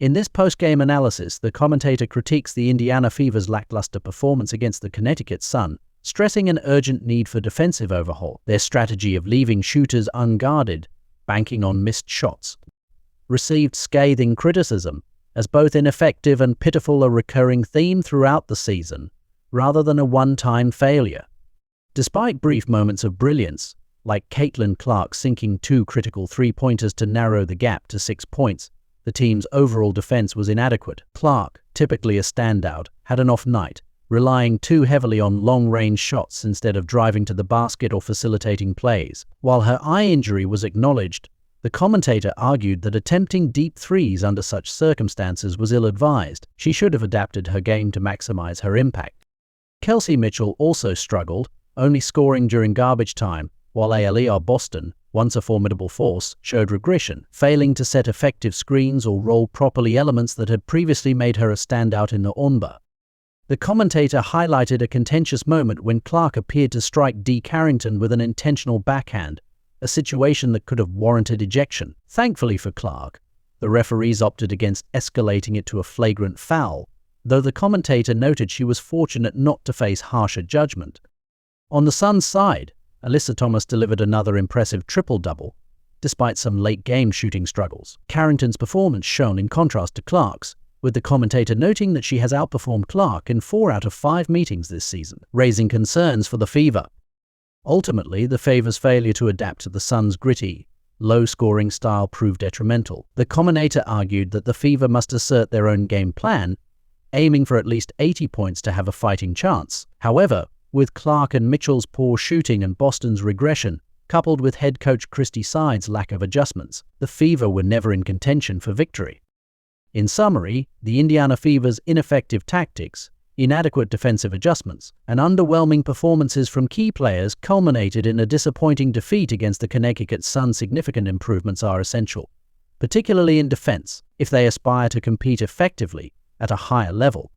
In this post-game analysis, the commentator critiques the Indiana Fever's lackluster performance against the Connecticut Sun, stressing an urgent need for defensive overhaul. Their strategy of leaving shooters unguarded, banking on missed shots, received scathing criticism as both ineffective and pitiful, a recurring theme throughout the season, rather than a one-time failure. Despite brief moments of brilliance, like Caitlin Clark sinking 2 critical three-pointers to narrow the gap to 6 points, the team's overall defense was inadequate. Clark, typically a standout, had an off night, relying too heavily on long-range shots instead of driving to the basket or facilitating plays. While her eye injury was acknowledged, the commentator argued that attempting deep threes under such circumstances was ill-advised. She should have adapted her game to maximize her impact. Kelsey Mitchell also struggled, only scoring during garbage time, while ALER Boston, once a formidable force, showed regression, failing to set effective screens or roll properly elements that had previously made her a standout in the NBA. The commentator highlighted a contentious moment when Clark appeared to strike Dee Carrington with an intentional backhand, a situation that could have warranted ejection. Thankfully for Clark, the referees opted against escalating it to a flagrant foul, though the commentator noted she was fortunate not to face harsher judgment. On the Suns' side, Alyssa Thomas delivered another impressive triple-double, despite some late-game shooting struggles. Carrington's performance shone in contrast to Clark's, with the commentator noting that she has outperformed Clark in 4 out of 5 meetings this season, raising concerns for the Fever. Ultimately, the Fever's failure to adapt to the Suns' gritty, low-scoring style proved detrimental. The commentator argued that the Fever must assert their own game plan, aiming for at least 80 points to have a fighting chance. However, with Clark and Mitchell's poor shooting and Boston's regression, coupled with head coach Christy Sides' lack of adjustments, the Fever were never in contention for victory. In summary, the Indiana Fever's ineffective tactics, inadequate defensive adjustments, and underwhelming performances from key players culminated in a disappointing defeat against the Connecticut Sun. Significant improvements are essential, particularly in defense, if they aspire to compete effectively at a higher level.